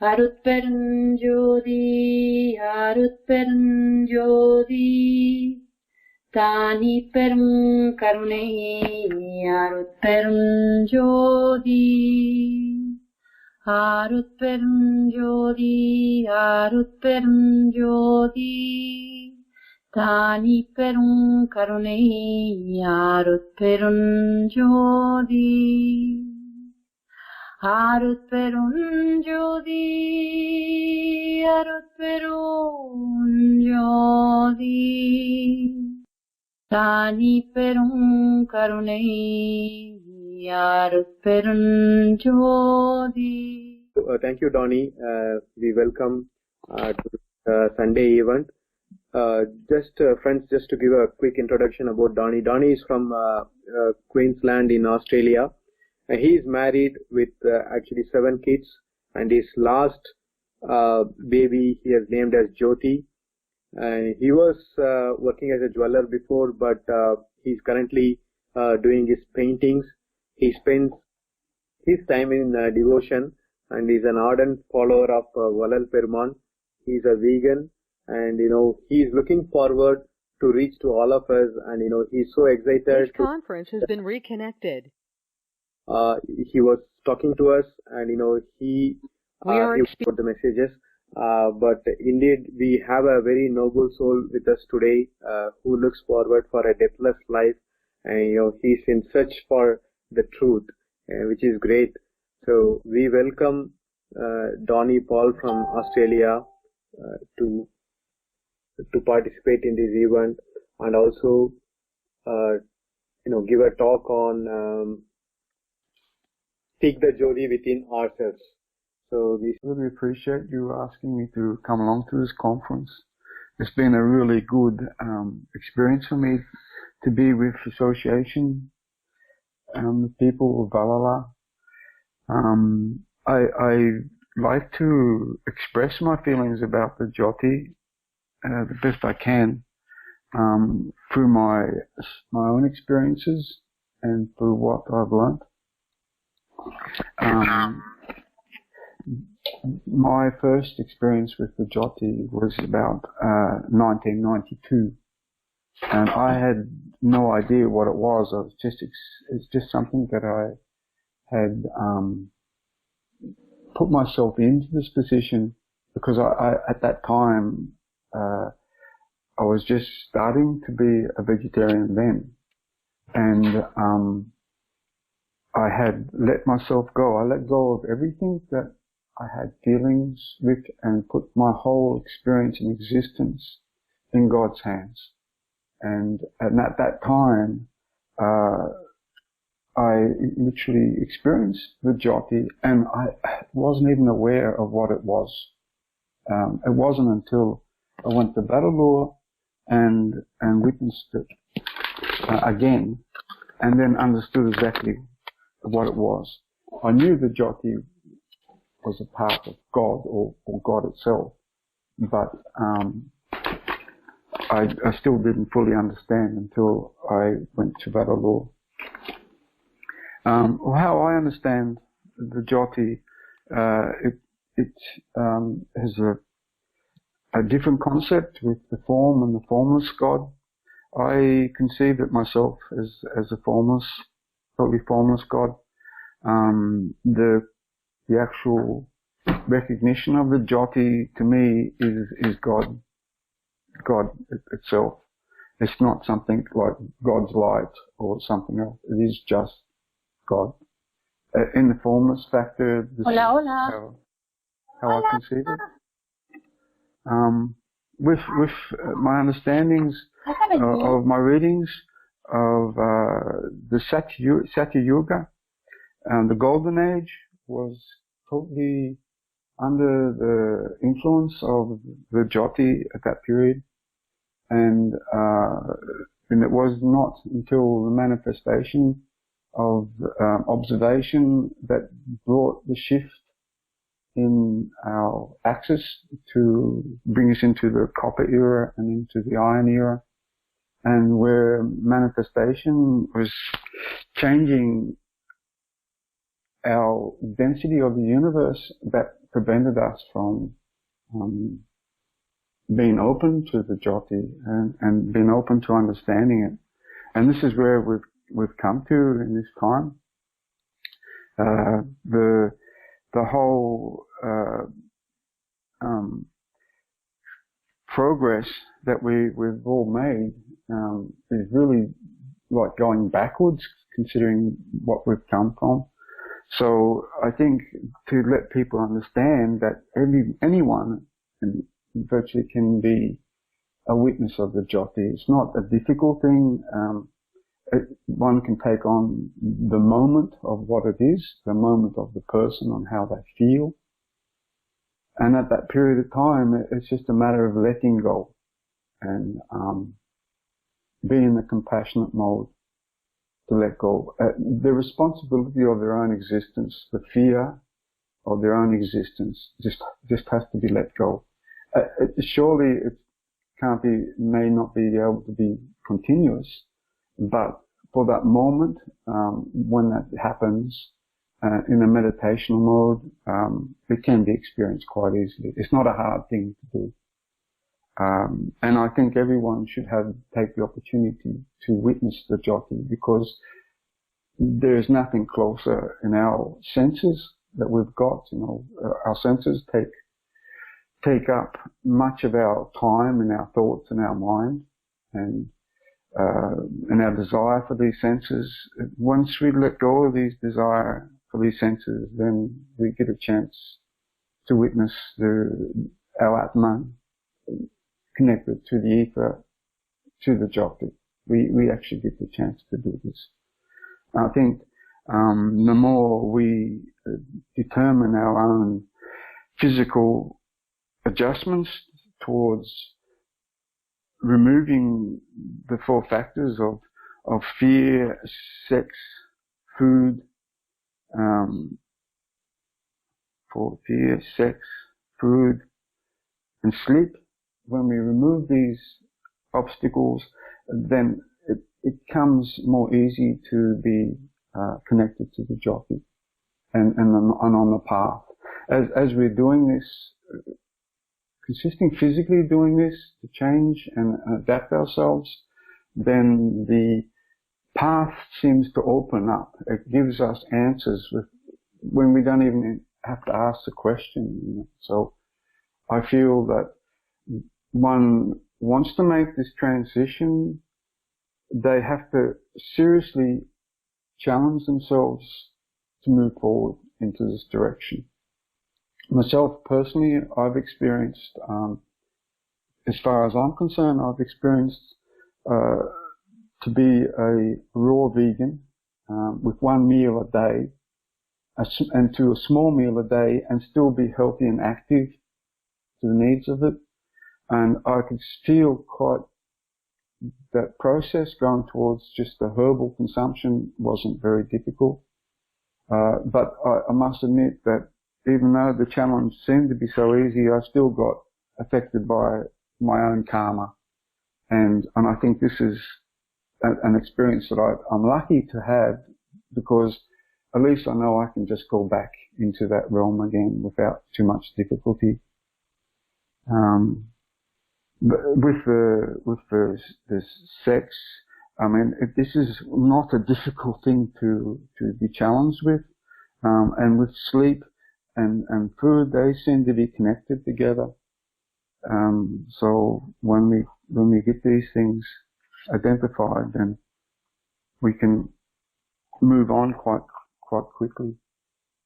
அருட்பெருஞ்சோதி அருட்பெருஞ்சோதி தானி பெரும் கருணை அருட்பெருஞ்சோதி அருட்பெருஞ்சோதி அருட்பெருஞ்சோதி தானி பெரும் கருணை அருட்பெருஞ்சோதி அருட்பெருஞ்சோதி அருட்பெருஞ்சோதி தானி பெரும் கருணை அருட்பெருஞ்சோதி. Thank you, Donnie. We welcome to the Sunday event. Friends, just to give a quick introduction about Donnie. Donnie is from Queensland in Australia. He is married with actually 7 kids, and his last baby he has named as Jothi. He was working as a jeweler before, but he's currently doing his paintings. He spends his time in devotion, and he's an ardent follower of Valal Peruman. He's a vegan, and he's looking forward to reach to all of us, and he's so excited. This conference has been reconnected. He was talking to us, and he put the messages. But indeed, we have a very noble soul with us today, who looks forward for a deathless life, and he's in search for the truth, which is great. So we welcome Donnie Paull from Australia to participate in this event, and also give a talk on seek the Jothi within ourselves. So we really appreciate you asking me to come along to this conference. It's been a really good experience for me to be with association, the people of Valala. I like to express my feelings about the Jothi the best I can through my own experiences and through what I've learnt. My first experience with the Jothi was about 1992, and I had no idea what it was. It's just something that I had put myself into this position because I at that time I was just starting to be a vegetarian then, and I had let myself go. I let go of everything that I had feelings with and put my whole experience and existence in God's hands. And at that time, I literally experienced the Jothi, and I wasn't even aware of what it was. It wasn't until I went to Bangalore and witnessed it again, and then understood exactly what it was. I knew the Jothi was a part of God or God itself, but I still didn't fully understand until I went to Bangalore. How I understand the Jothi, it has a different concept with the form and the formless God. I conceive it myself as a formless, totally formless God. The actual recognition of the Jothi to me is God itself. It's not something like God's light or something else. It is just God. In the formless factor, this is how I conceive it. With my understandings of my readings of the Satya Yuga, the Golden Age was totally under the influence of the Jothi at that period, and it was not until the manifestation of observation that brought the shift in our axis to bring us into the copper era and into the iron era, and where manifestation was changing our density of the universe that prevented us from being open to the Jothi and being open to understanding it. And this is where we've come to in this time. The whole progress that we've all made is really like going backwards, considering what we've come from. So I think to let people understand that anyone virtually can be a witness of the Jothi. It's not a difficult thing. One can take on the moment of what it is, the moment of the person on how they feel. And at that period of time, it's just a matter of letting go and be in the compassionate mode to let go. The responsibility of their own existence, the fear of their own existence, just has to be let go. Surely it may not be able to be continuous, but for that moment, when that happens, in a meditational mode, it can be experienced quite easily. It's not a hard thing to do. And I think everyone should take the opportunity to witness the Jothi, because there's nothing closer in our senses that we've got. Our senses take up much of our time and our thoughts and our mind and our desire for these senses. Once we let go of these desire for these senses, then we get a chance to witness our Atman connected to the ether, to the Jothi. We actually get the chance to do this. I think the more we determine our own physical adjustments towards removing the 4 factors of fear, sex, food, for fear, sex, food, and sleep. When we remove these obstacles, then it comes more easy to be connected to the Jothi and on the path. As we're doing this, consisting physically doing this to change and adapt ourselves, then the path seems to open up. It gives us answers when we don't even have to ask the question. So I feel that one wants to make this transition, they have to seriously challenge themselves to move forward into this direction. Myself personally, I've experienced, as far as I'm concerned, I've experienced to be a raw vegan with 1 meal a day and to a small meal a day and still be healthy and active to the needs of it. And I could feel quite that process going towards just the herbal consumption wasn't very difficult. But I must admit that even though the challenge seemed to be so easy, I still got affected by my own karma. And I think this is an experience that I'm lucky to have, because at least I know I can just go back into that realm again without too much difficulty. But with the sex, I mean, this is not a difficult thing to be challenged with. And with sleep and food, they seem to be connected together. So when we get these things identified, then we can move on quite quickly.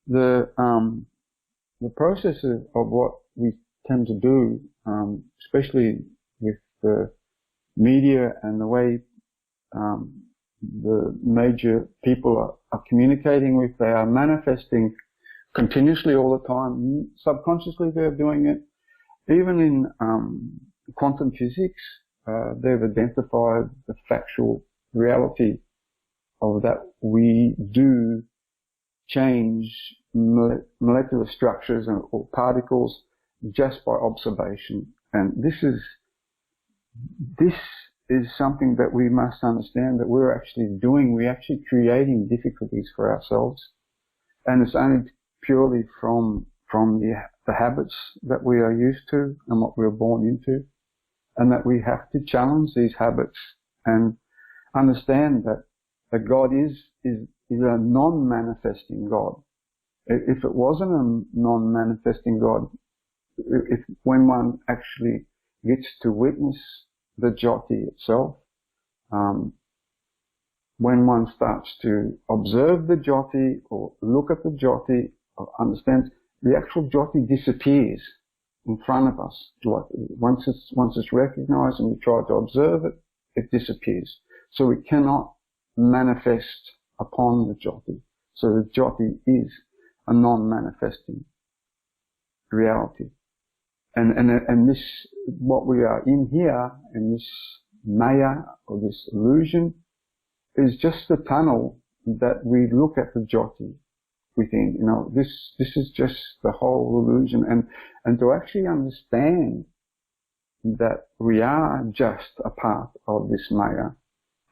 The process of what we tend to do, especially with the media and the way the major people are communicating with, they are manifesting continuously all the time. Subconsciously they're doing it. Even in quantum physics, they've identified the factual reality of that we do change molecular structures or particles just by observation. And this is something that we must understand, that we're actually doing. We're actually creating difficulties for ourselves. And it's only purely from the the habits that we are used to and what we were born into, and that we have to challenge these habits and understand that God is a non-manifesting God. If it wasn't a non-manifesting God, when one actually gets to witness the Jothi itself, when one starts to observe the Jothi or look at the Jothi or understand, the actual Jothi disappears in front of us. Once it's recognized and we try to observe it, it disappears. So we cannot manifest upon the Jothi. So the Jothi is a non-manifesting reality. And this, what we are in here, in this maya or this illusion, is just the tunnel that we look at the Jothi within. You know, this is just the whole illusion. And to actually understand that we are just a part of this maya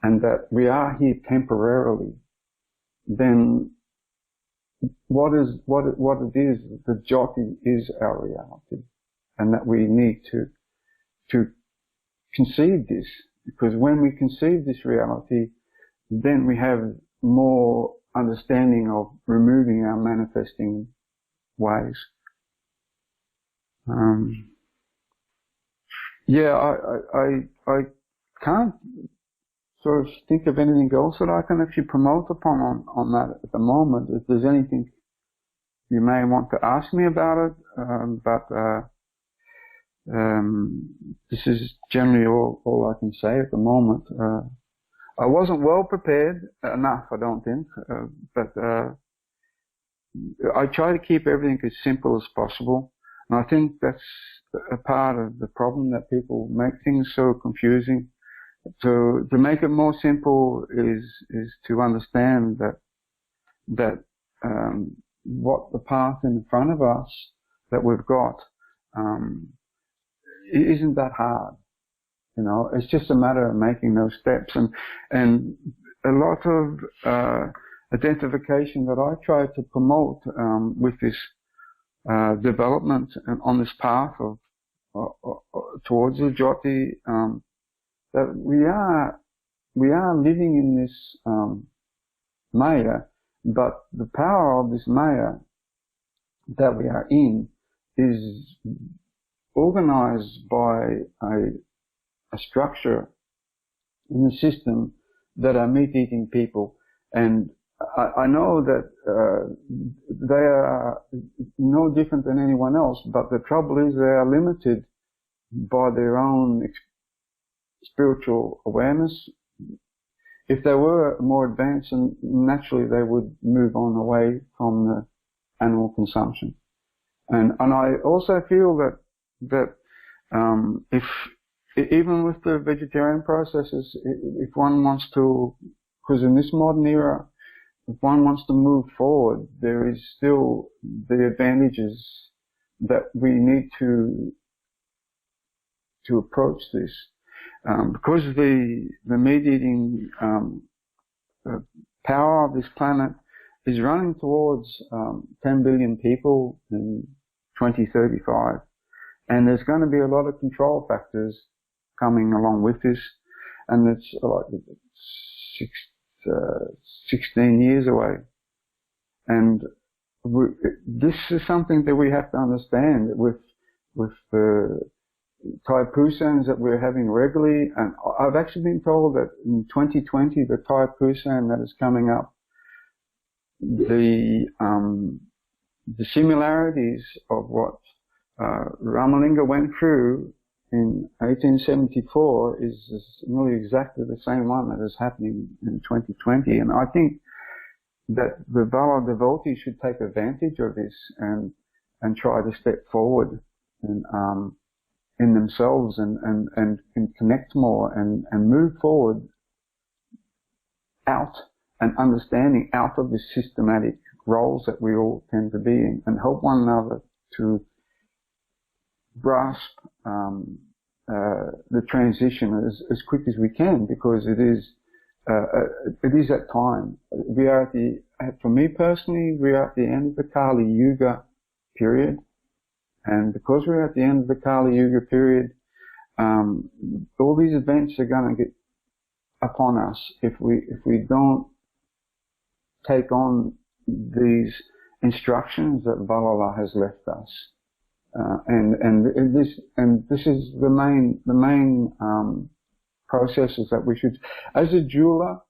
and that we are here temporarily, then what it is, the Jothi is our reality. And that we need to conceive this, because when we conceive this reality, then we have more understanding of removing our manifesting ways. I can't sort of think of anything else that I can actually promote upon on that at the moment. If there's anything you may want to ask me about it, this is generally all I can say at the moment. I wasn't well prepared enough, I don't think, but I try to keep everything as simple as possible, and I think that's a part of the problem, that people make things so confusing. So to make it more simple is to understand that what the path in front of us that we've got it isn't that hard. You know, it's just a matter of making those steps, and a lot of identification that I try to promote with this development and on this path of towards the Jothi, that we are living in this maya, but the power of this maya that we are in is organized by a structure in the system that are meat-eating people. And I know that they are no different than anyone else, but the trouble is they are limited by their own spiritual awareness. If they were more advanced, and naturally they would move on away from the animal consumption. And I also feel that if even with the vegetarian processes, if one wants to, because in this modern era, if one wants to move forward, there is still the advantages that we need to approach this, because the meat-eating power of this planet is running towards 10 billion people in 2035. And there's going to be a lot of control factors coming along with this, and it's like 16 years away. And this is something that we have to understand with the Taipusans that we're having regularly. And I've actually been told that in 2020, the Taipusan that is coming up, the similarities of what Ramalinga went through in 1874 is nearly exactly the same one that is happening in 2020. And I think that the Vala devotees should take advantage of this and try to step forward and in themselves and connect more and move forward out and understanding out of the systematic roles that we all tend to be in, and help one another to grasp the transition as quick as we can, because it is that time. We are for me personally, we are at the end of the Kali Yuga period, And because we're at the end of the Kali Yuga period, all these events are going to get upon us if we don't take on these instructions that Valhalla has left us. And this is the main processes that we should. As a jeweler,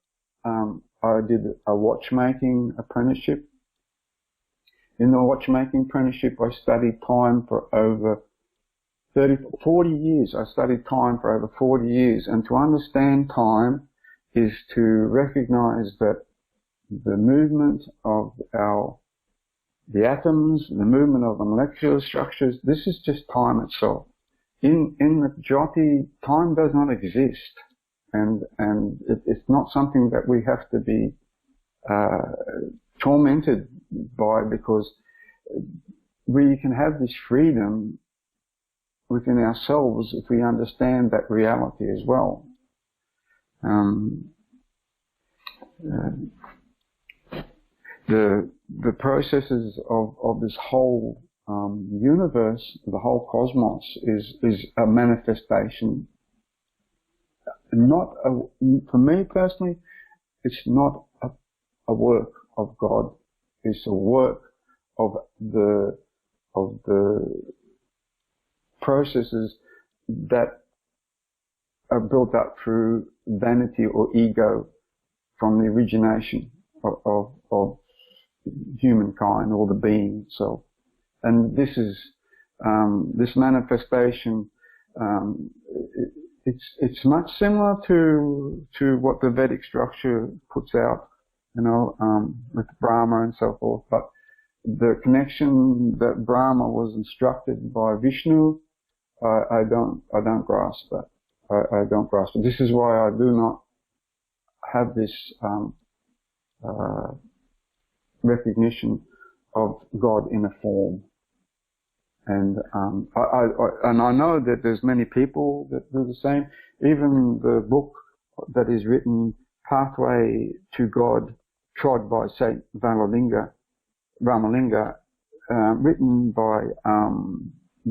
I did a watchmaking apprenticeship. In the watchmaking apprenticeship, I studied time for over 40 years. I studied time for over 40 years. And to understand time is to recognize that the movement of the atoms, the movement of the molecular structures, this is just time itself. In the Jothi, time does not exist. And it's not something that we have to be tormented by, because we can have this freedom within ourselves if we understand that reality as well. The processes of this whole universe, the whole cosmos, is a manifestation. For me personally, it's not a work of God. It's a work of the processes that are built up through vanity or ego from the origination of humankind or the being. So, and this is this manifestation. It's much similar to what the Vedic structure puts out, with Brahma and so forth. But the connection that Brahma was instructed by Vishnu, I don't grasp that. I don't grasp it. This is why I do not have this recognition of God in a form. And I know that there's many people that do the same. Even the book that is written, Pathway to God, trod by Saint Ramalinga, written by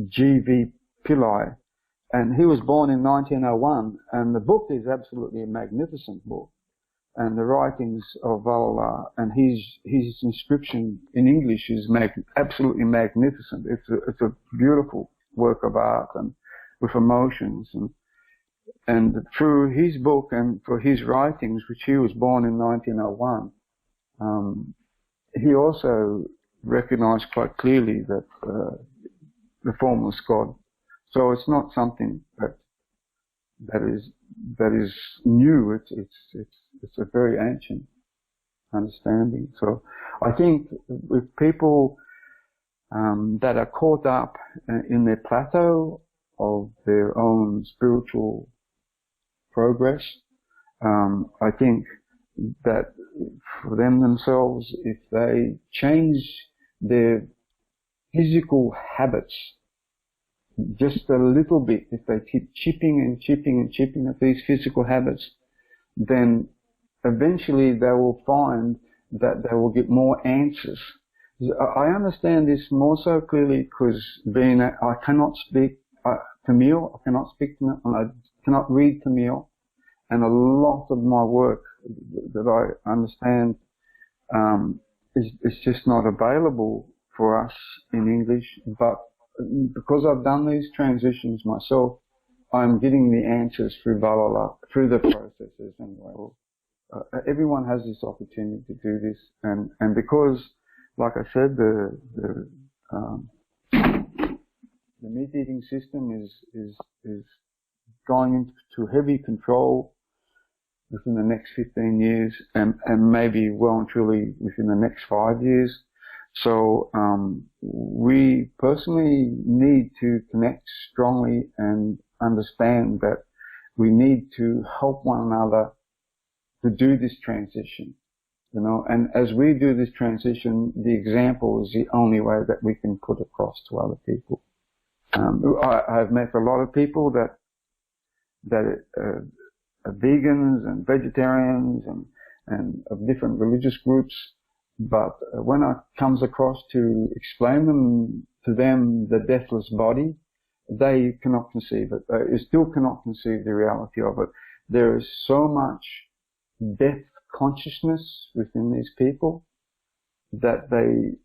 G.V. Pillai, and he was born in 1901. And the book is absolutely a magnificent book. And the writings of Valhalla and his inscription in English is absolutely magnificent. It's a beautiful work of art and with emotions. And through his book and for his writings, which he was born in 1901, he also recognized quite clearly that the formless God. So it's not something that is new. It's a very ancient understanding. So I think with people that are caught up in their plateau of their own spiritual progress, I think that for them themselves, if they change their physical habits just a little bit, if they keep chipping at these physical habits, then eventually they will find that they will get more answers. I understand this more so clearly because I cannot speak Tamil, I cannot speak Tamil, and I cannot read Tamil, and a lot of my work that I understand is just not available for us in English. But because I've done these transitions myself, I'm getting the answers through Valhalla, through the processes anyway. Everyone has this opportunity to do this, and because, like I said, the meat-eating system is going into heavy control within the next 15 years, and maybe well and truly within the next 5 years. So we personally need to connect strongly and understand that we need to help one another to do this transition, and as we do this transition, the example is the only way that we can put across to other people. I've met a lot of people that are vegans and vegetarians and of different religious groups, but when it comes across to explain them to them the deathless body, they cannot conceive it. They still cannot conceive the reality of it. There is so much death consciousness within these people that they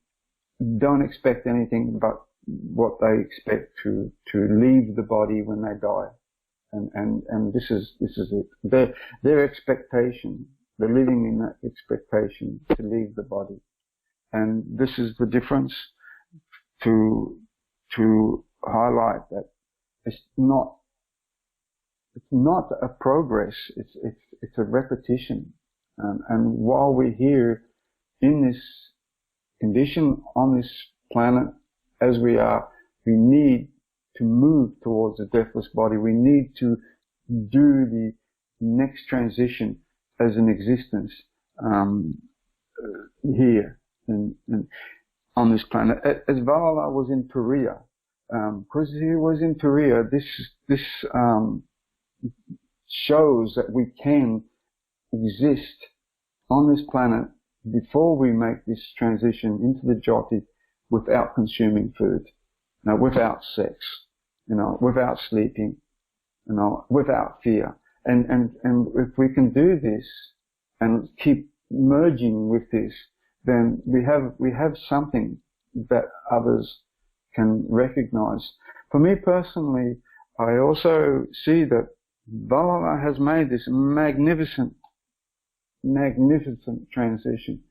don't expect anything but what they expect to leave the body when they die. And this is it. Their expectation, they're living in that expectation to leave the body. And this is the difference to highlight that it's not a progress, it's a repetition. And while we're here in this condition on this planet as we are, we need to move towards a deathless body. We need to do the next transition as an existence here on this planet. As Valhalla was in Korea, because he was in Korea, this shows that we can exist on this planet before we make this transition into the Jothi without consuming food, without sex, without sleeping, without fear. And if we can do this and keep merging with this, then we have something that others can recognize. For me personally, I also see that Valhalla has made this magnificent transition,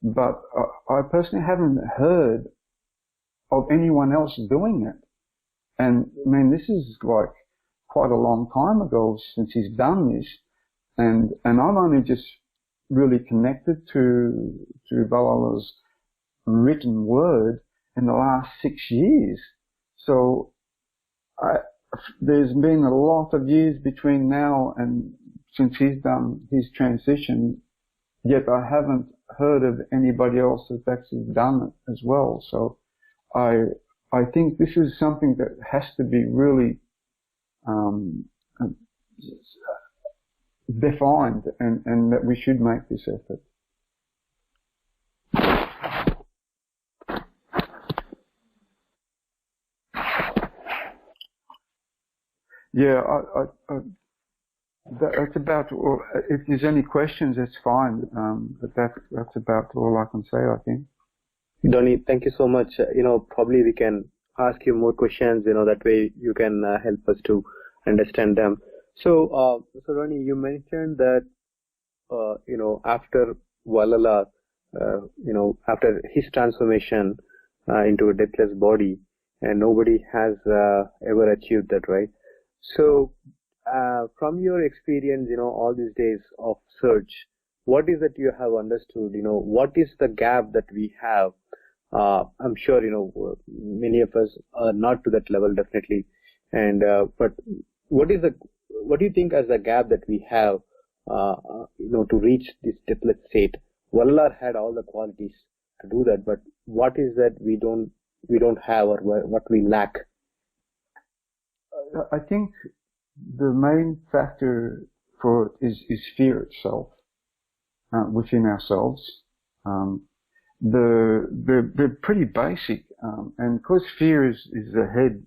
but I personally haven't heard of anyone else doing it. And I mean, this is like quite a long time ago since he's done this, and I've only just really connected to Valhalla's written word in the last 6 years. So there's been a lot of years between now and since he's done his transition, yet I haven't heard of anybody else that's actually done it as well. So I think this is something that has to be really defined, and that we should make this effort. Yeah, that's about. If there's any questions, that's fine. But that's about all I can say, I think. Donnie, thank you so much. Probably we can ask you more questions. That way you can help us to understand them. So, Donnie, you mentioned that after Valhalla, after his transformation into a deathless body, and nobody has ever achieved that, right? So, from your experience, all these days of search, what is that you have understood? What is the gap that we have? I'm sure, many of us are not to that level, definitely. And, but what do you think as a gap that we have, to reach this deathless state? Valhalla had all the qualities to do that, but what is that we don't have, or what we lack? I think the main factor for it is fear itself, within ourselves. They're pretty basic, and because fear is the head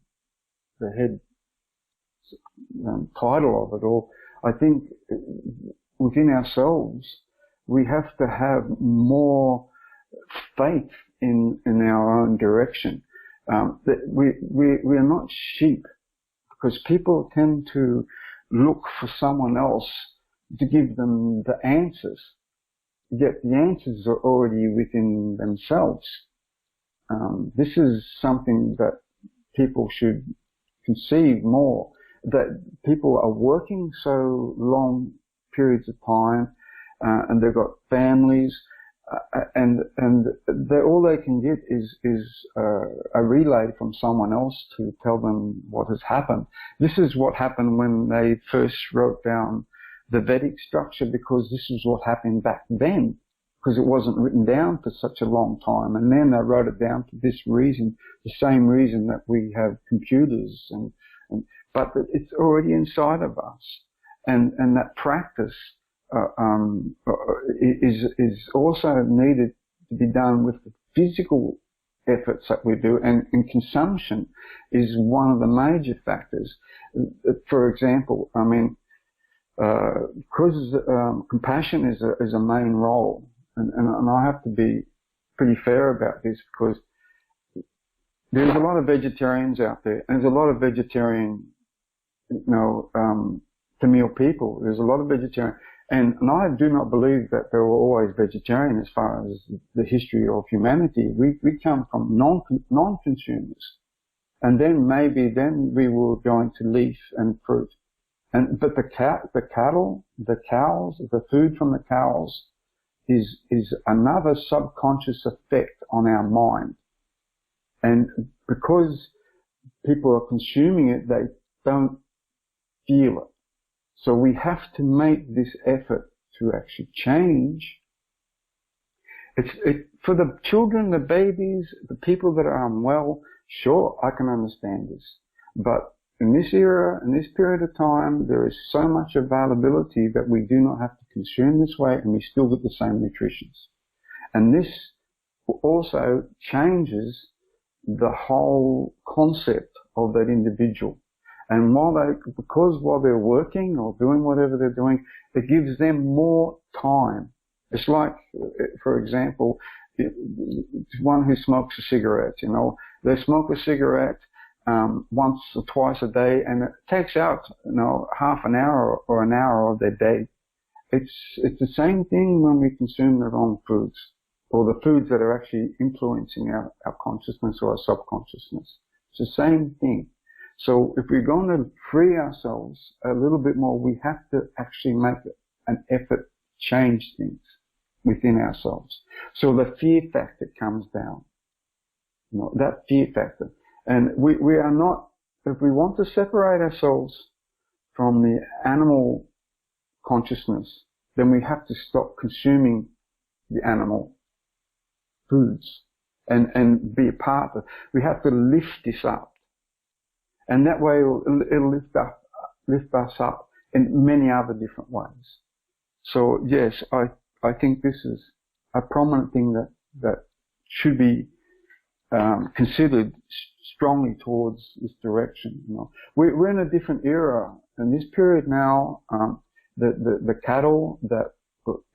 title of it all, I think within ourselves we have to have more faith in our own direction. That we are not sheep, because people tend to look for someone else to give them the answers, yet the answers are already within themselves. This is something that people should conceive more, that people are working so long periods of time, and they've got families, and all they can get is a relay from someone else to tell them what has happened. This is what happened when they first wrote down the Vedic structure, because this is what happened back then, because it wasn't written down for such a long time. And then they wrote it down for this reason, the same reason that we have computers, but it's already inside of us. And that practice is also needed to be done with the physical efforts that we do, and consumption is one of the major factors. For example, I mean, because compassion is a main role, and I have to be pretty fair about this, because there's a lot of vegetarians out there, and there's a lot of vegetarian, Tamil people. There's a lot of vegetarian, and I do not believe that they were always vegetarian as far as the history of humanity. We come from non-consumers, and then we will go into leaf and fruit. But the cattle, the cows, the food from the cows is another subconscious effect on our mind. And because people are consuming it, they don't feel it. So we have to make this effort to actually change. For the children, the babies, the people that are unwell, sure, I can understand this. But in this era, in this period of time, there is so much availability that we do not have to consume this way, and we still get the same nutritions. And this also changes the whole concept of that individual. And while they're working or doing whatever they're doing, it gives them more time. It's like, for example, one who smokes a cigarette, they smoke a cigarette once or twice a day, and it takes out, half an hour or an hour of their day. It's the same thing when we consume the wrong foods, or the foods that are actually influencing our consciousness or our subconsciousness. It's the same thing. So if we're going to free ourselves a little bit more, we have to actually make an effort to change things within ourselves. So the fear factor comes down. That fear factor. And we are not, if we want to separate ourselves from the animal consciousness, then we have to stop consuming the animal foods and be a part of it. We have to lift this up. And that way it'll lift us up in many other different ways. So yes, I think this is a prominent thing that should be considered strongly towards this direction. We're in a different era. In this period now, the cattle that,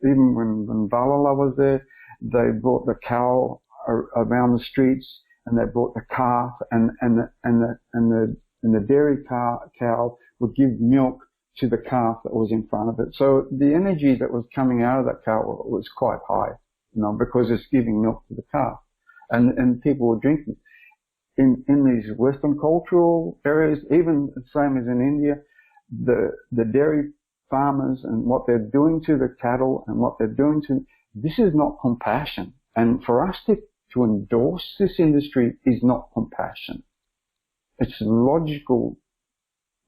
even when Valhalla was there, they brought the cow around the streets, and they brought the calf, and the dairy cow would give milk to the calf that was in front of it. So the energy that was coming out of that cow was quite high, because it's giving milk to the calf. And people were drinking. In these Western cultural areas, even the same as in India, the dairy farmers and what they're doing to the cattle and what they're doing this is not compassion. And for us to endorse this industry is not compassion. It's logical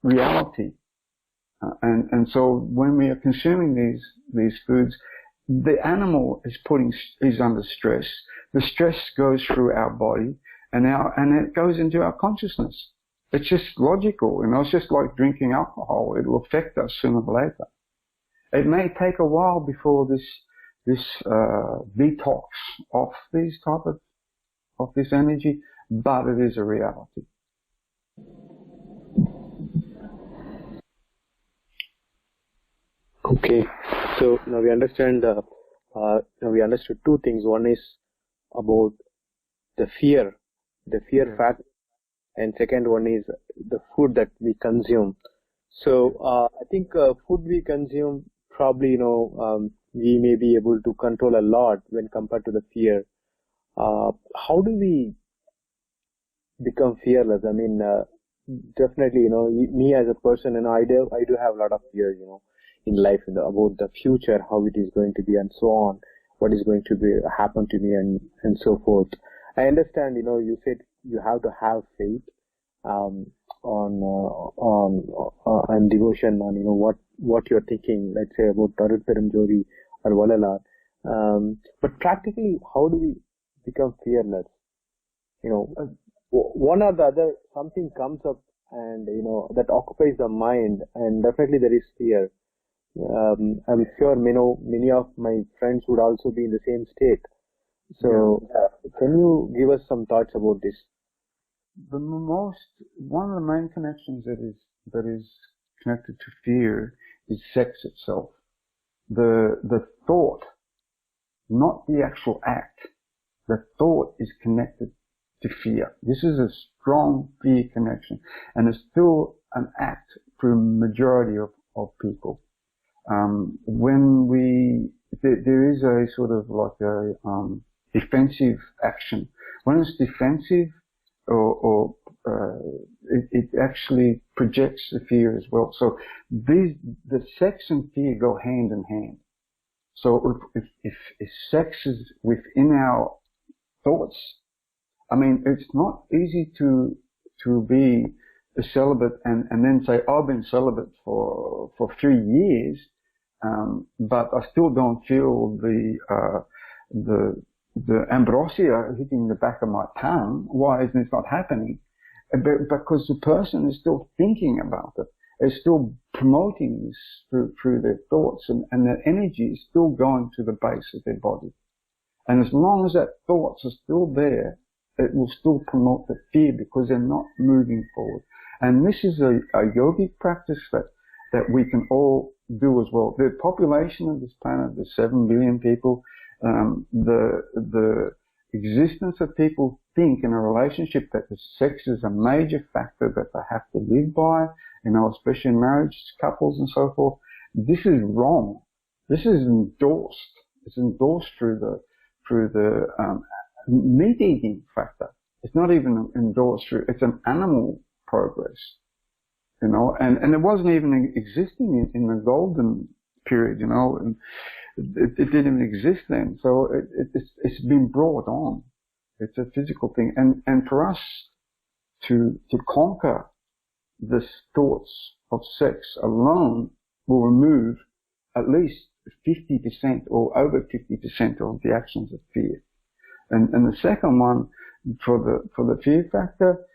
reality. And so when we are consuming these foods, the animal is under stress. The stress goes through our body and it goes into our consciousness. It's just logical, It's just like drinking alcohol. It will affect us sooner or later. It may take a while before this detox off these type of this energy, but it is a reality. Okay, so now we understand. We understood two things. One is about the fear factor, and second one is the food that we consume. So I think food we consume probably we may be able to control a lot when compared to the fear. How do we become fearless? I mean, definitely, me as a person, I do have a lot of fear, in life, about the future, how it is going to be, and so on, what is going to happen to me, and so forth. I understand, you said you have to have faith, and devotion on, what you're thinking, let's say about Tarut Perum or Valalar. But practically, how do we become fearless? One or the other, something comes up and, that occupies the mind, and definitely there is fear. I'm sure many of my friends would also be in the same state. So, can you give us some thoughts about this? One of the main connections that is connected to fear is sex itself. The thought, not the actual act. The thought is connected to fear. This is a strong fear connection, and it's still an act for a majority of people. There is a sort of like a defensive action. When it's defensive, it actually projects the fear as well. So the sex and fear go hand in hand. So if sex is within our thoughts, I mean, it's not easy to be a celibate and then say, I've been celibate for 3 years, but I still don't feel the ambrosia hitting the back of my tongue. Why isn't this not happening? Because the person is still thinking about it. It's still promoting this through their thoughts, and their energy is still going to the base of their body. And as long as that thoughts are still there, it will still promote the fear because they're not moving forward. And this is a yogic practice that we can all do as well. The population of this planet is 7 billion people. The existence of people think in a relationship that the sex is a major factor that they have to live by, especially in marriage couples and so forth. This is wrong. This is endorsed. It's endorsed through the meat eating factor. It's not even endorsed through, it's an animal progress, and it wasn't even existing in the golden period, and it didn't even exist then. So it's been brought on. It's a physical thing. And for us to conquer the thoughts of sex alone will remove at least 50% or over 50% of the actions of fear. And the second one, for the fear factor,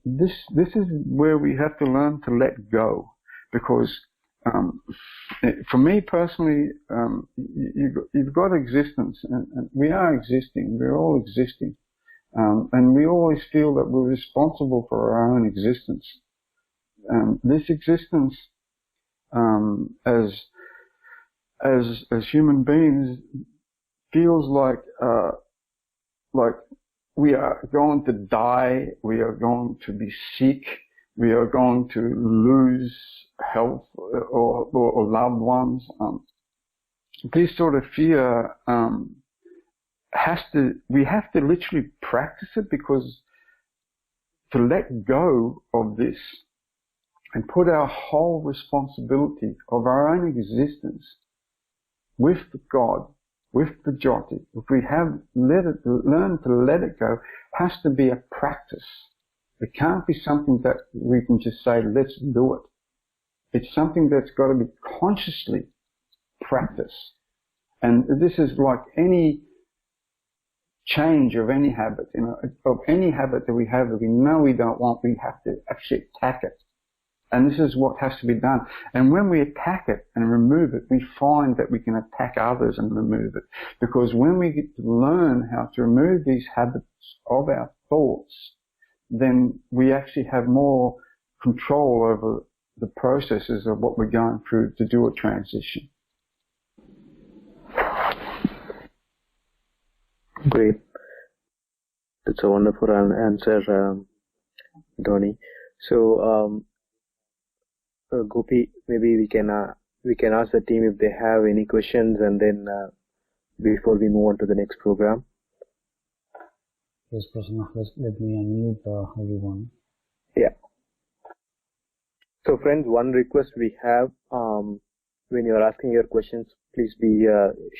this is where we have to learn to let go, because for me personally, you've got existence, and we are existing. We're all existing, and we always feel that we're responsible for our own existence. This existence, as human beings, feels like we are going to die, we are going to be sick, we are going to lose health or loved ones. This sort of fear we have to literally practice it, because to let go of this and put our whole responsibility of our own existence with God, with the Jothi, if we have learned to let it go, has to be a practice. It can't be something that we can just say, let's do it. It's something that's got to be consciously practiced. And this is like any change of any habit, of any habit that we have that we know we don't want, we have to actually attack it. And this is what has to be done. And when we attack it and remove it, we find that we can attack others and remove it. Because when we get to learn how to remove these habits of our thoughts, then we actually have more control over the processes of what we're going through to do a transition. Great. That's a wonderful answer, Donnie. So, Gopi, maybe we can ask the team if they have any questions, and then before we move on to the next program. Yes, Prasanna, let me unmute everyone. Yeah. So, friends, one request we have, when you are asking your questions, please be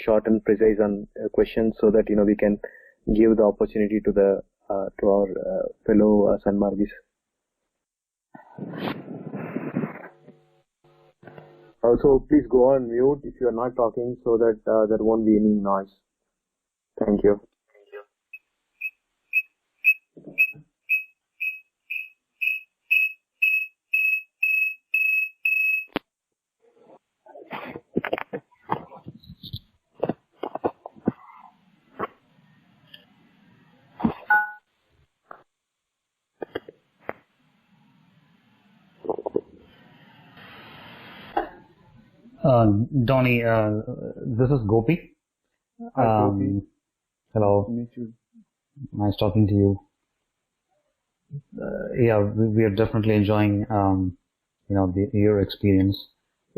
short and precise on questions, so that we can give the opportunity to our fellow Sanmargis. Also, please go on mute if you are not talking, so that there won't be any noise. Thank you. Donnie, this is Gopi. Hi, Gopi. Hello. Nice to meet you. Nice talking to you. Yeah, we are definitely enjoying, your experience.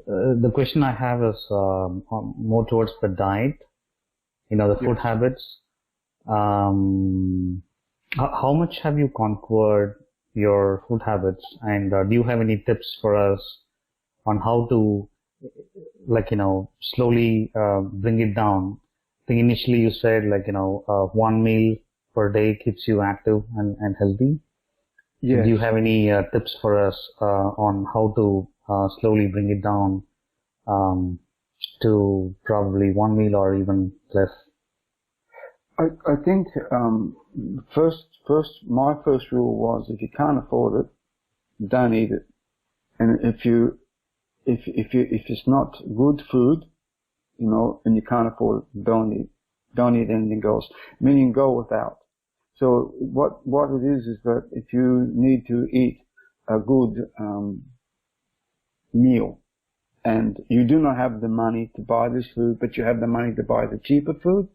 The question I have is more towards the diet, the food habits. How much have you conquered your food habits, and do you have any tips for us on how to, slowly bring it down? I think initially you said, one meal per day keeps you active and healthy. Yes. Do you have any tips for us on how to slowly bring it down to probably one meal or even less? I think my first rule was, if you can't afford it, don't eat it. And if it's not good food, and you can't afford it, don't eat anything else. Meaning go without. So what it is that if you need to eat a good meal, and you do not have the money to buy this food, but you have the money to buy the cheaper food,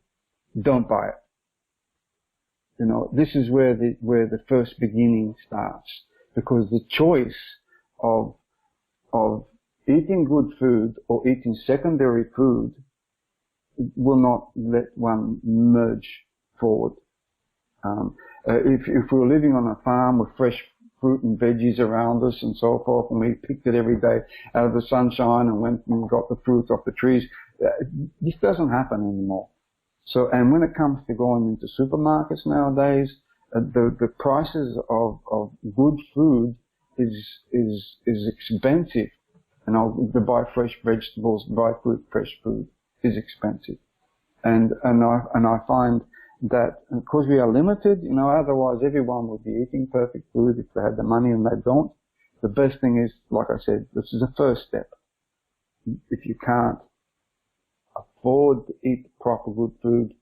don't buy it. This is where the first beginning starts, because the choice of eating good food or eating secondary food will not let one merge forward. If we're living on a farm with fresh fruit and veggies around us and so forth, and we picked it every day out of the sunshine and went and got the fruits off the trees, this doesn't happen anymore. So, and when it comes to going into supermarkets nowadays, the prices of good food is expensive. To buy fresh vegetables, buy fresh food is expensive. And I find that because we are limited, otherwise everyone would be eating perfect food if they had the money, and they don't. The best thing is, like I said, this is the first step. If you can't afford to eat proper good food,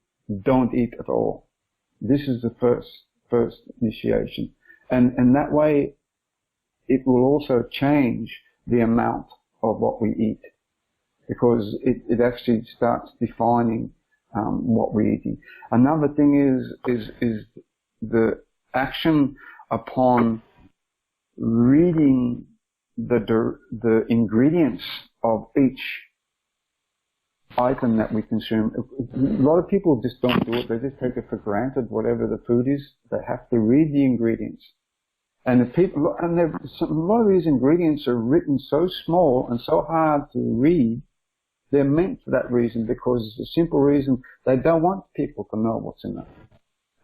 don't eat at all. This is the first initiation. And that way it will also change the amount of what we eat, because it actually starts defining what we're eating. Another thing is the action upon reading the ingredients of each item that we consume. A lot of people just don't do it. They just take it for granted, whatever the food is. They have to read the ingredients. And a lot of these ingredients are written so small and so hard to read. They're meant for that reason, because the simple reason they don't want people to know what's in them.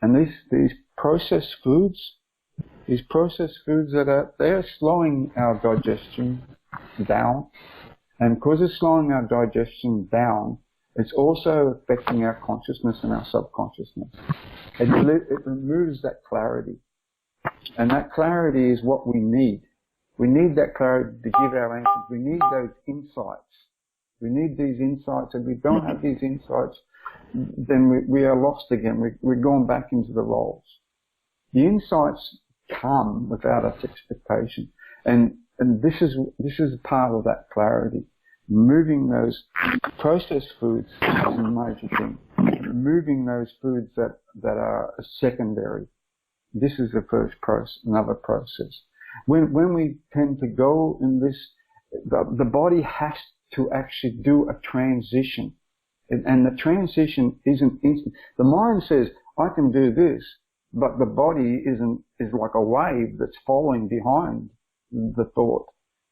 And these processed foods they're slowing our digestion down. And because it's slowing our digestion down, it's also affecting our consciousness and our subconsciousness. It removes that clarity. And that clarity is what we need. We need that clarity to give our answers. We need those insights. We need these insights. If we don't have these insights, then we are lost again. We're going back into the roles. The insights come without us expectation. And this is part of that clarity. Moving those processed foods is a major thing. Moving those foods that are secondary. This is the first another process. When we tend to go in this, the body has to actually do a transition. And the transition isn't instant. The mind says, I can do this, but the body is like a wave that's following behind the thought.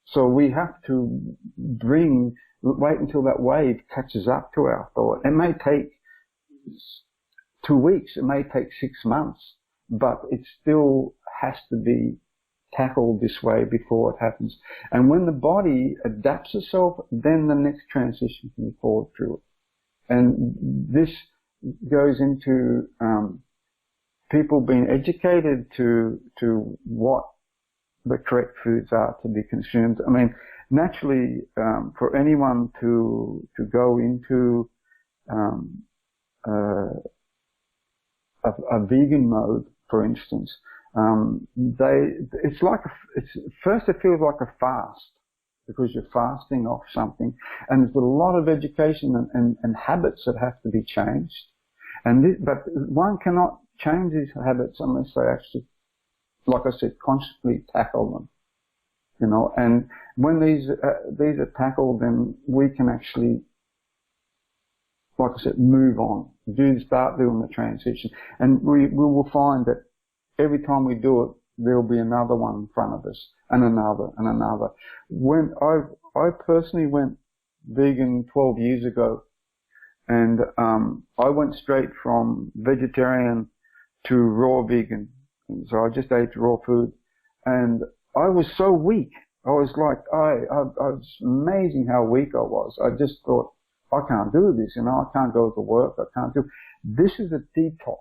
So we have to wait until that wave catches up to our thought. It may take 2 weeks, it may take 6 months, but it still has to be tackled this way before it happens. And when the body adapts itself, then the next transition can be followed through it. And this goes into people being educated to what the correct foods are to be consumed. I mean, naturally, for anyone to go into a vegan mode, for instance, first it feels like a fast. because you're fasting off something. And there's a lot of education and habits that have to be changed. But one cannot change these habits unless they actually, like I said, consciously tackle them. You know, and when these are tackled, then we can actually, like I said, move on, start doing the transition. And we will find that every time we do it, there'll be another one in front of us, and another, and another. When I personally went vegan 12 years ago, and I went straight from vegetarian to raw vegan. So I just ate raw food, and I was so weak. I was like, I was amazing how weak I was. I just thought, I can't do this, you know, I can't go to work, I can't do. This is a detox.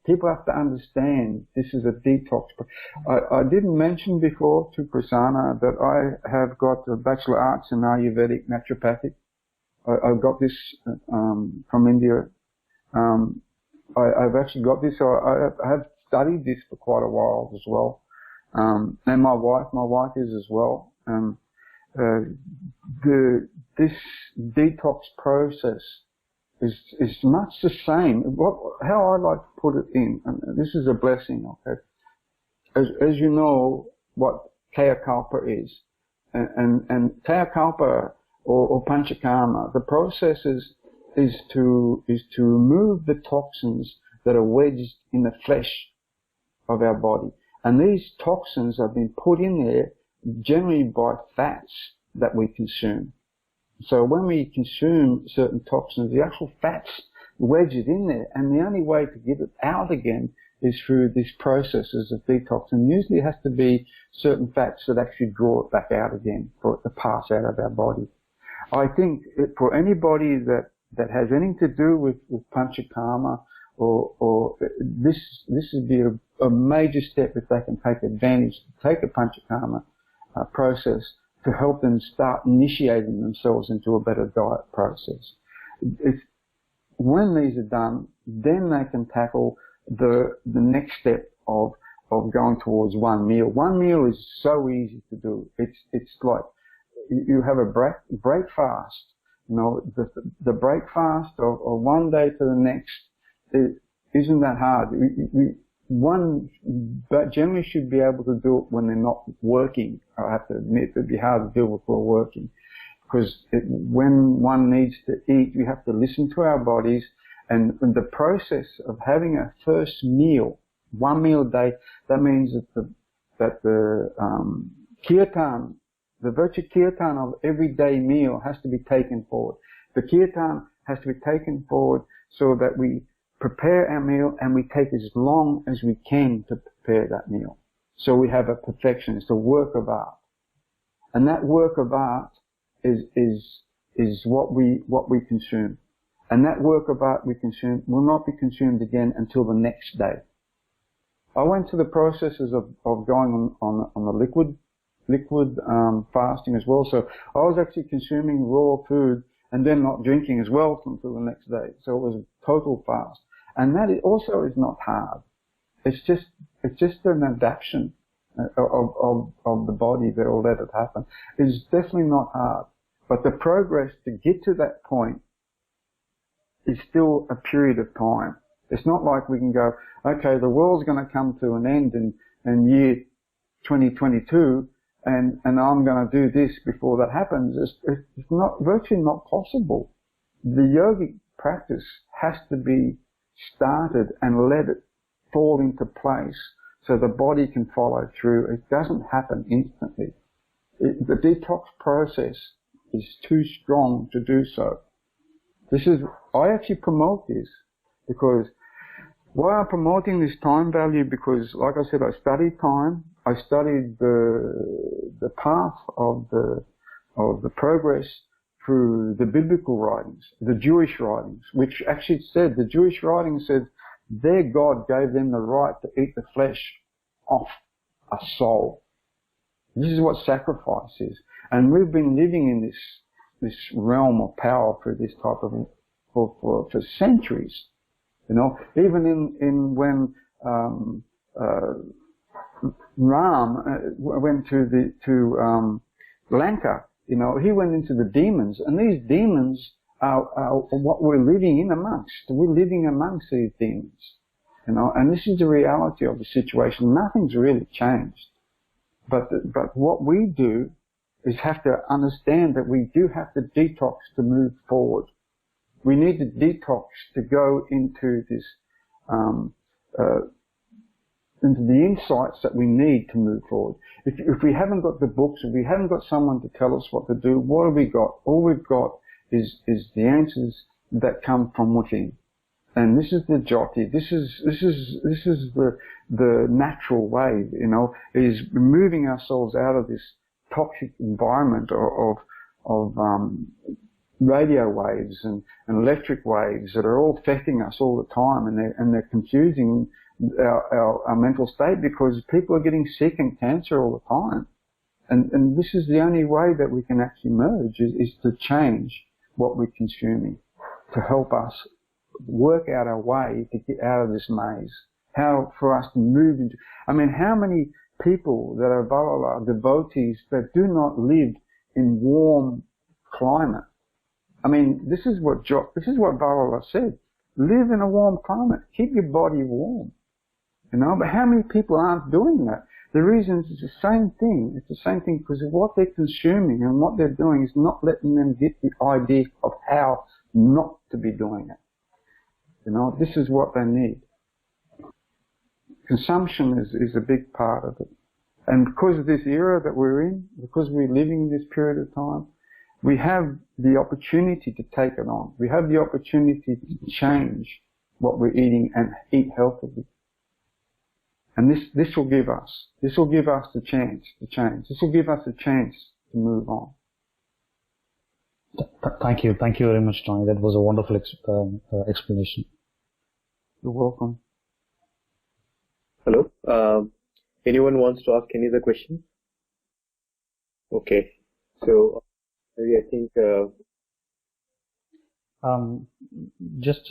People have to understand this is a detox. I didn't mention before to Prasanna that I have got a Bachelor of Arts in Ayurvedic Naturopathic. I got this from India. I've actually got this, so I have studied this for quite a while as well. And my wife is as well. This detox process is much the same. How I like to put it in, and this is a blessing, okay? As you know what Kaya Kalpa is, and Kaya Kalpa or Panchakarma, the process is to remove the toxins that are wedged in the flesh of our body. And these toxins have been put in there generally by fats that we consume. So when we consume certain toxins, the actual fats wedge it in there, and the only way to get it out again is through these processes of detox. And usually it has to be certain fats that actually draw it back out again for it to pass out of our body. I think for anybody that has anything to do with Panchakarma, or this would be a major step if they can take advantage to take a Panchakarma process to help them start initiating themselves into a better diet process. When these are done, then they can tackle the next step of going towards one meal. One meal is so easy to do. It's like you have a break fast. You know, the break fast of one day to the next, it isn't that hard. One generally should be able to do it when they're not working. I have to admit it'd be hard to do it while working, because when one needs to eat, we have to listen to our bodies, and the process of having a first meal, one meal a day, that means that the kirtan, the virtue kirtan of everyday meal has to be taken forward. The kirtan has to be taken forward so that we prepare our meal, and we take as long as we can to prepare that meal. So we have a perfection. It's a work of art. And that work of art is what we consume. And that work of art we consume will not be consumed again until the next day. I went through the processes of going on the liquid fasting as well. So I was actually consuming raw food and then not drinking as well until the next day. So it was a total fast. And that also is not hard. It's just an adaptation of the body that will let it happen. It's definitely not hard. But the progress to get to that point is still a period of time. It's not like we can go, okay, the world's going to come to an end in year 2022, and I'm going to do this before that happens. It's virtually not possible. The yogic practice has to be started and let it fall into place so the body can follow through. It doesn't happen instantly. The detox process is too strong to do so. I actually promote this because why I'm promoting this time value, because like I said, I studied time. I studied the path of the progress through the biblical writings, the Jewish writings, which actually said, the Jewish writings said their God gave them the right to eat the flesh off a soul. This is what sacrifice is. And we've been living in this realm of power for this type of, for centuries. You know, even in when, Ram went to Lanka, you know, he went into the demons, and these demons are what we're living in amongst. We're living amongst these demons, you know, and this is the reality of the situation. Nothing's really changed. But what we do is have to understand that we do have to detox to move forward. We need to detox to go into this, into the insights that we need to move forward. If we haven't got the books, if we haven't got someone to tell us what to do, what have we got? All we've got is the answers that come from within. And this is the Jothi. This is the natural way, you know, is moving ourselves out of this toxic environment of radio waves and electric waves that are all affecting us all the time, and they're confusing our mental state, because people are getting sick and cancer all the time. And this is the only way that we can actually merge is to change what we're consuming, to help us work out our way to get out of this maze. How for us to move into, I mean, how many people that are Valhalla devotees that do not live in warm climate? I mean, this is what Valhalla said. Live in a warm climate. Keep your body warm. You know, but how many people aren't doing that? The reason is the same thing. It's the same thing because what they're consuming and what they're doing is not letting them get the idea of how not to be doing it. You know, this is what they need. Consumption is a big part of it. And because of this era that we're in, because we're living in this period of time, we have the opportunity to take it on. We have the opportunity to change what we're eating and eat healthily. And this will give us the chance to change. This will give us a chance to move on. Thank you very much, Donnie. That was a wonderful explanation. You're welcome. Hello. Anyone wants to ask any other questions? Okay. So maybe I think. Just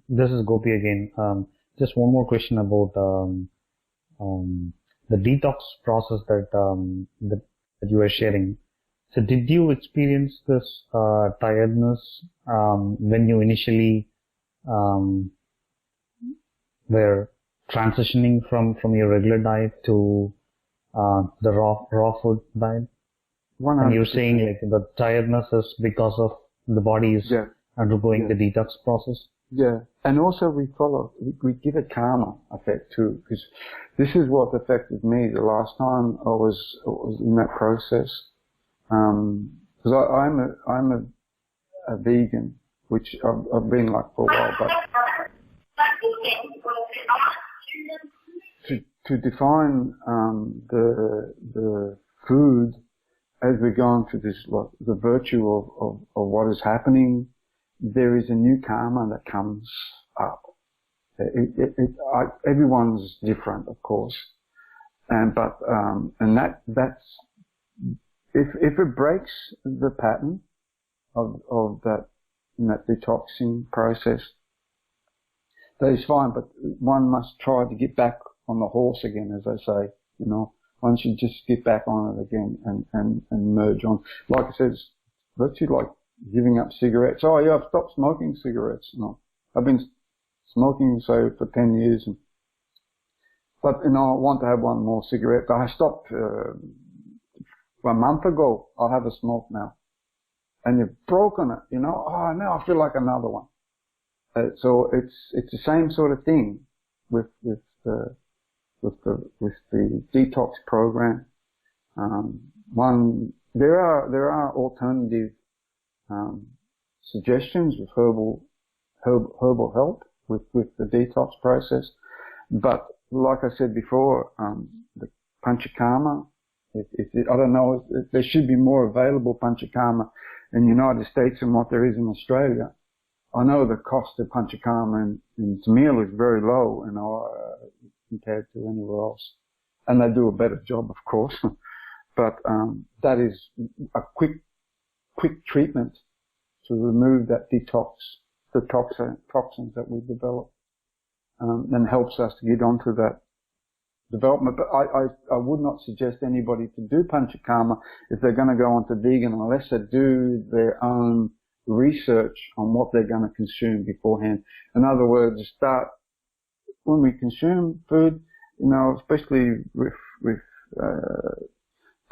this is Gopi again. Just one more question about the detox process that you were sharing. So did you experience this tiredness when you initially were transitioning from your regular diet to the raw food diet? 100%. And you're saying like the tiredness is because of the body is undergoing the detox process? Yeah, and also we give a karma effect too, because this is what affected me the last time I was in that process. Because I'm a vegan, which I've been like for a while, but to define the food as we're going through this, like the virtue of what is happening, there is a new karma that comes up. Everyone's different, of course, and that's if it breaks the pattern of that detoxing process, that is fine. But one must try to get back on the horse again, as they say. You know, one should just get back on it again and merge on. Like I said, it's virtually like giving up cigarettes. Oh yeah, I've stopped smoking cigarettes. No, I've been smoking for 10 years, but I want to have one more cigarette. But I stopped 1 month ago. I'll have a smoke now, and you've broken it. Oh, now I feel like another one. So it's the same sort of thing with the detox program. There are alternative suggestions with herbal help with the detox process, but like I said before, the panchakarma. I don't know. There should be more available panchakarma in the United States than what there is in Australia. I know the cost of panchakarma in Tamil is very low, compared to anywhere else, and they do a better job, of course. But that is a quick treatment to remove that the toxins that we develop, and helps us to get onto that development. But I would not suggest anybody to do panchakarma if they're going to go onto vegan unless they do their own research on what they're going to consume beforehand. In other words, when we consume food, especially with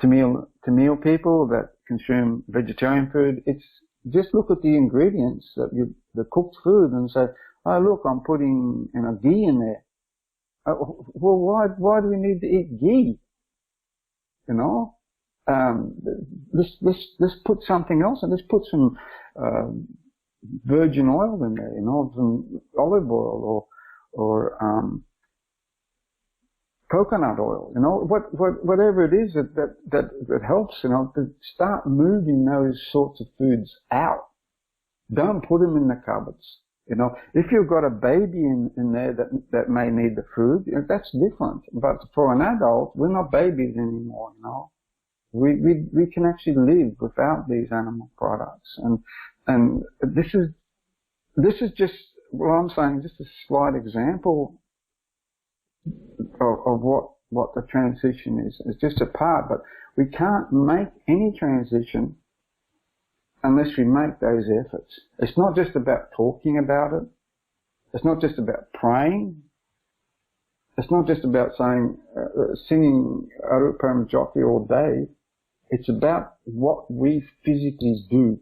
Tamil people that consume vegetarian food, it's just look at the ingredients the cooked food and say, oh look, I'm putting ghee in there. Well, why do we need to eat ghee? Let's put something else in. Let's put some virgin oil in there, some olive oil or coconut oil, whatever it is that helps, to start moving those sorts of foods out. Don't put them in the cupboards. If you've got a baby in there that may need the food, that's different. But for an adult, we're not babies anymore, We can actually live without these animal products. And this is just, what I'm saying, just a slight example of what the transition is. It's just a part, but we can't make any transition unless we make those efforts. It's not just about talking about it. It's not just about praying. It's not just about saying, singing Arupam Jothi all day. It's about what we physically do.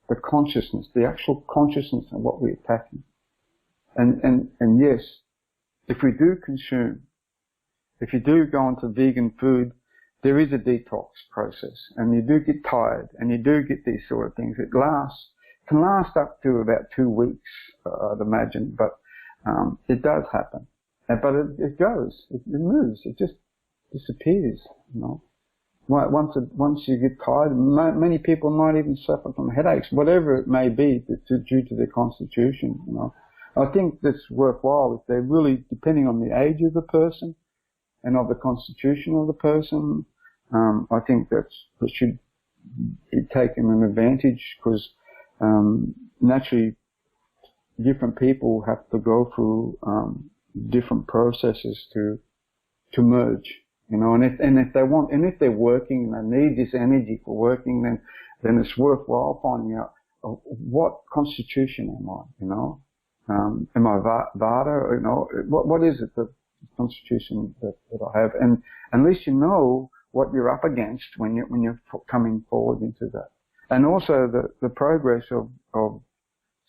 The consciousness, the actual consciousness of what we're attacking. And yes, if we do consume, if you do go into vegan food, there is a detox process, and you do get tired, and you do get these sort of things. It can last up to about 2 weeks, I'd imagine, but it does happen. But it goes, it moves, it just disappears, Once you get tired, many people might even suffer from headaches, whatever it may be, due to their constitution, I think that's worthwhile if they're really, depending on the age of the person and of the constitution of the person, I think that should be taken an advantage, because naturally different people have to go through different processes to merge, and if they want, and if they're working and they need this energy for working, then it's worthwhile finding out what constitution am I, am I Vata, what is it, the constitution that I have, and at least you know what you're up against when you're coming forward into that. And also the progress of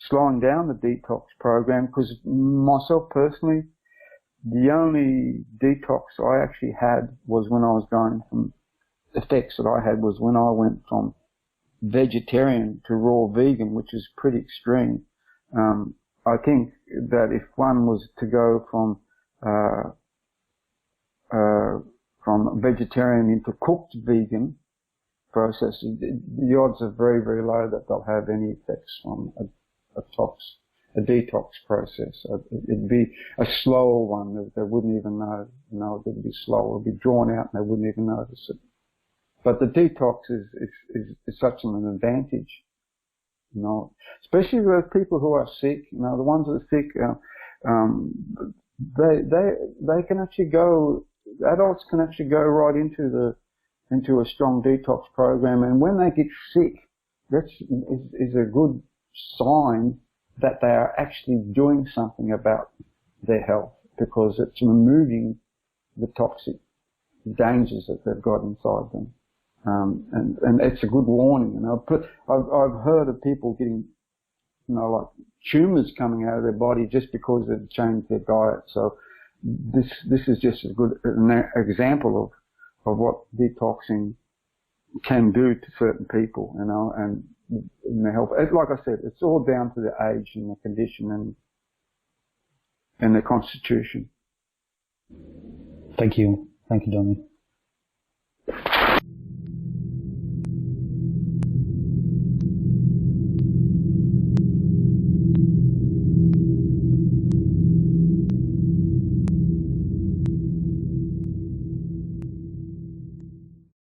slowing down the detox program, because myself personally, the only detox I actually had was when I was going from, effects that I had was when I went from vegetarian to raw vegan, which is pretty extreme. I think that if one was to go from vegetarian into cooked vegan process, the odds are very, very low that they'll have any effects from a detox process. It'd be a slower one that they wouldn't even know, it would be slower, it would be drawn out and they wouldn't even notice it. But the detox is such an advantage, especially with people who are sick, the ones that are sick, they can actually go, adults can actually go right into a strong detox program, and when they get sick, that is a good sign that they are actually doing something about their health, because it's removing the toxic dangers that they've got inside them. And it's a good warning. I've heard of people getting, like tumors coming out of their body just because they've changed their diet. So this is just a good example of what detoxing can do to certain people, and their health. Like I said, it's all down to the age and the condition and the constitution. Thank you, Donnie.